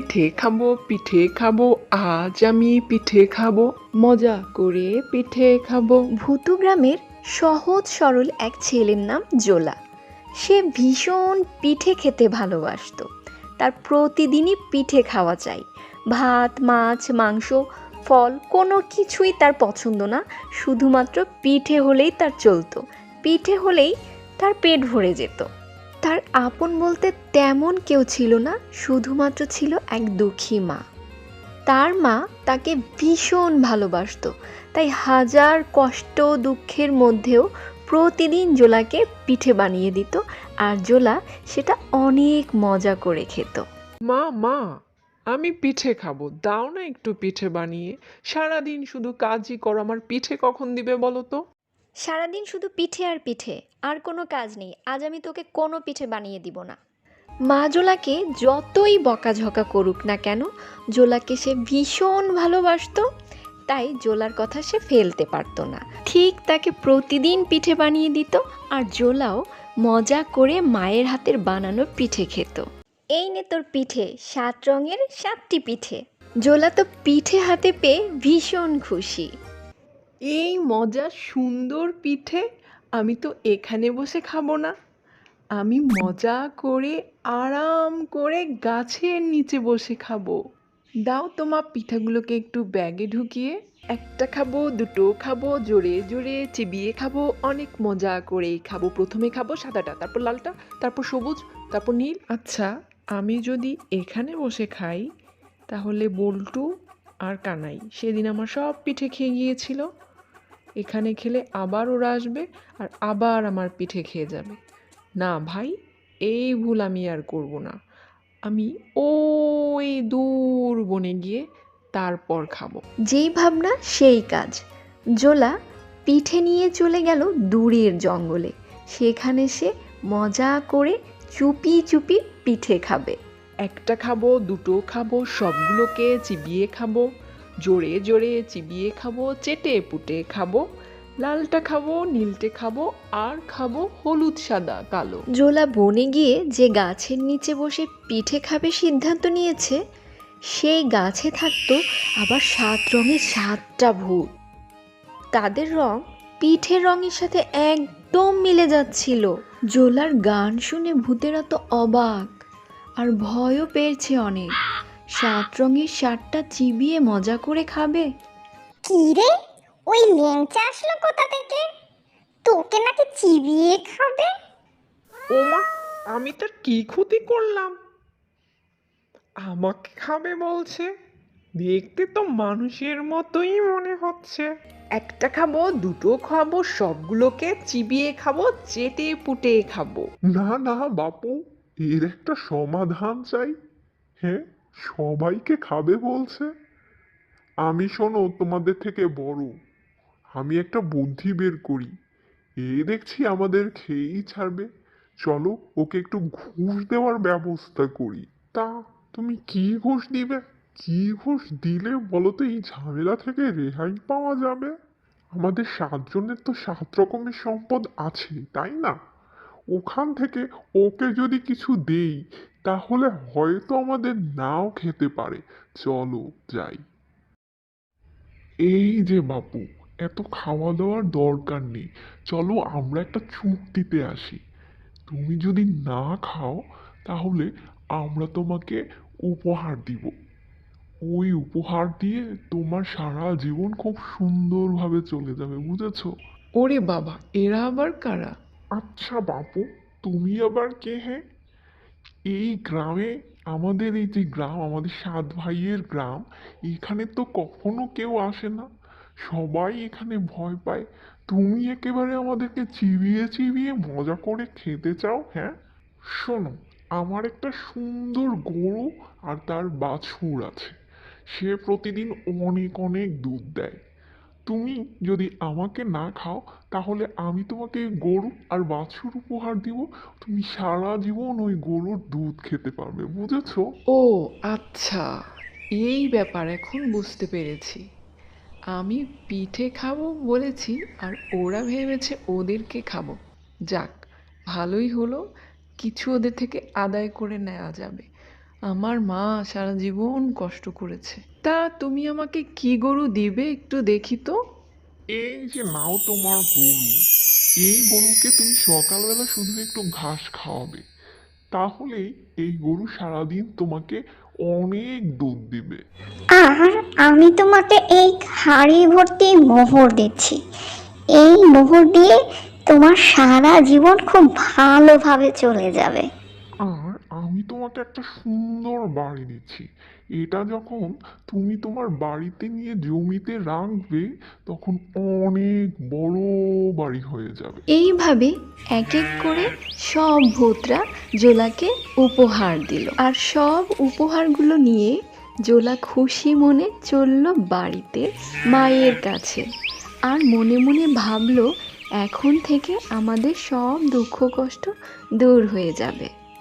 পিঠে খাবো, আজ আমি পিঠে খাবো, মজা করে পিঠে খাবো। ভুতু গ্রামের সহজ সরল এক ছেলের নাম জোলা। সে ভীষণ পিঠে খেতে ভালোবাসতো। তার প্রতিদিনই পিঠে খাওয়া চাই। ভাত, মাছ, মাংস, ফল কোনো কিছুই তার পছন্দ না, শুধুমাত্র পিঠে হলেই তার চলতো। পিঠে হলেই তার পেট ভরে যেত। তার আপন বলতে তেমন কেউ ছিল না, শুধুমাত্র ছিল এক দুঃখী মা। তার মা তাকে ভীষণ ভালোবাসতো, তাই হাজার কষ্ট দুঃখের মধ্যেও প্রতিদিন জোলাকে পিঠে বানিয়ে দিত, আর জোলা সেটা অনেক মজা করে খেত। মা মা, আমি পিঠে খাবো, দাও না একটু পিঠে বানিয়ে। সারাদিন শুধু কাজই করো, আমার পিঠে কখন দিবে বলো তো? সারাদিন শুধু পিঠে আর পিঠে, আর কোনো কাজ নেই, আজ আমি তোকে কোনো পিঠে বানিয়ে দিব না। মা জোলাকে যতই বকাঝকা করুক না কেন, জোলাকে সে ভীষণ ভালোবাসতো, তাই জোলার কথা সে ফেলতে পারতো না। ঠিক তাকে প্রতিদিন পিঠে বানিয়ে দিত, আর জোলাও মজা করে মায়ের হাতের বানানো পিঠে খেত। এই নে তোর পিঠে, 7 রঙের 7টি পিঠে। জোলা তো পিঠে হাতে পেয়ে ভীষণ খুশি। এই মজা সুন্দর পিঠে আমি তো এখানে বসে খাবো না, আমি মজা করে আরাম করে গাছের নিচে বসে খাবো। দাও তোমার পিঠাগুলোকে একটু ব্যাগে ঢুকিয়ে। একটা খাবো, দুটো খাবো, জোরে জোরে চিবিয়ে খাবো, অনেক মজা করেই খাবো। প্রথমে খাবো সাদাটা, তারপর লালটা, তারপর সবুজ, তারপর নীল। আচ্ছা, আমি যদি এখানে বসে খাই তাহলে বল্টু আর কানাই সেদিন আমার সব পিঠে খেয়ে গিয়েছিল, এখানে খেলে আবার ওরা আসবে আর আবার আমার পিঠে খেয়ে যাবে। না ভাই, এই ভুল আমি আর করব না। আমি ওই দূর বনে গিয়ে তারপর খাবো। যেই ভাবনা সেই কাজ। জোলা পিঠে নিয়ে চলে গেল দূরের জঙ্গলে। সেখানে সে মজা করে চুপি চুপি পিঠে খাবে। একটা খাবো, দুটো খাবো, সবগুলোকে চিবিয়ে খাবো, জোরে জোরে চিবিয়ে খাবো, চেটে পুটে খাবো, লালটা খাবো, নীলটে খাবো, আর খাবো হলুদ সাদা কালো। জোলা বনে গিয়ে যে গাছের নিচে বসে পিঠে খাবে সিদ্ধান্ত নিয়েছে, সেই গাছে থাকতো আবার 7 রঙের 7টা ভূত। তাদের রং পিঠের রঙের সাথে একদম মিলে যাচ্ছিল। জোলার গান শুনে ভূতেরা তো অবাক, আর ভয়ও পেয়েছে অনেক। 7 রঙের 7টা চিবিয়ে মজা করে খাবে। কি রে, ওই ল্যাংচা আসলো কোথা থেকে? তোকে নাকি চিবিয়ে খাবে? ওমা, আমি তার কি ক্ষতি করলাম? আমাকে খাবে বলছে, দেখতে তো মানুষের মতোই মনে হচ্ছে। একটা খাবো, দুটো খাবো, সবগুলোকে চিবিয়ে খাবো, চেটে পুটে খাবো। না না বাপু, এর একটা সমাধান চাই। হ্যাঁ, সবাইকে খাবে বলছে। আমি শোনো তোমাদের থেকে বড়, আমি একটা বুদ্ধি বের করি। এ দেখছি আমাদের খেয়েই ছাড়বে। চলো ওকে একটু ঘুষ দেওয়ার ব্যবস্থা করি। তা তুমি কি ঘুষ দিবে? কি ঘুষ দিলে বলো তো এই ঝামেলা থেকে রেহাই পাওয়া যাবে? আমাদের 7 জনের তো 7 রকমের সম্পদ আছে, তাই না? ওখান থেকে ওকে যদি কিছু দেই তাহলে হয়তো আমাদের নাও খেতে পারে। চলো যাই। এই যে বাপু, এত খাওয়া দাওয়ার দরকার নেই, চলো আমরা একটা চুক্তিতে আসি। তুমি যদি না খাও তাহলে আমরা তোমাকে উপহার দিব। ওই উপহার দিয়ে তোমার সারা জীবন খুব সুন্দরভাবে চলে যাবে, বুঝেছো? ওরে বাবা, এরা আবার কারা? আচ্ছা বাপু, তুমি আবার কে হে? এই গ্রামে, আমাদের এই যে গ্রাম, আমাদের 7 ভাইয়ের গ্রাম, এখানে তো কখনো কেউ আসে না, সবাই এখানে ভয় পায়। তুমি একেবারে আমাদেরকে চিবিয়ে চিবিয়ে মজা করে খেতে চাও? হ্যাঁ, শোনো, আমার একটা সুন্দর গরু আর তার বাছুর আছে। সে প্রতিদিন অনেক অনেক দুধ দেয়। তুমি যদি আমাকে না খাও তাহলে আমি তোমাকে গরু আর বাছুর উপহার দিব। তুমি সারা জীবন ওই গরুর দুধ খেতে পারবে, বুঝেছো? ও আচ্ছা, এই ব্যাপার, এখন বুঝতে পেরেছি। আমি পিঠে খাবো বলেছি আর ওরা ভেবেছে ওদেরকে খাবো। যাক, ভালোই হলো, কিছু ওদের থেকে আদায় করে নেওয়া যাবে। আমার মা সারা জীবন কষ্ট করেছে। তা তুমি আমাকে কি গরু দিবে একটু দেখি তো। এই যে নাও তোমার গরু, এই গরুকে তুমি সকালবেলা শুধু একটু ঘাস খাওয়াবে, তাহলেই এই গরু সারাদিন তোমাকে অনেক দুধ দিবে। আর আমি তোমাকে এই হাঁড়ি ভর্তি মোহর দিচ্ছি। এই মোহর দিয়ে তোমার সারা জীবন খুব ভালোভাবে চলে যাবে। আর আমি তোমাকে একটা সুন্দর বাড়ি দিচ্ছি। এটা যখন তুমি তোমার বাড়িতে নিয়ে জমিতে রাখবে, তখন অনেক বড় বাড়ি হয়ে যাবে। এইভাবে এক এক করে সব ভূতরা জোলাকে উপহার দিল, আর সব উপহারগুলো নিয়ে জোলা খুশি মনে চলল বাড়িতে মায়ের কাছে। আর মনে মনে ভাবলো এখন থেকে আমাদের সব দুঃখ কষ্ট দূর হয়ে যাবে।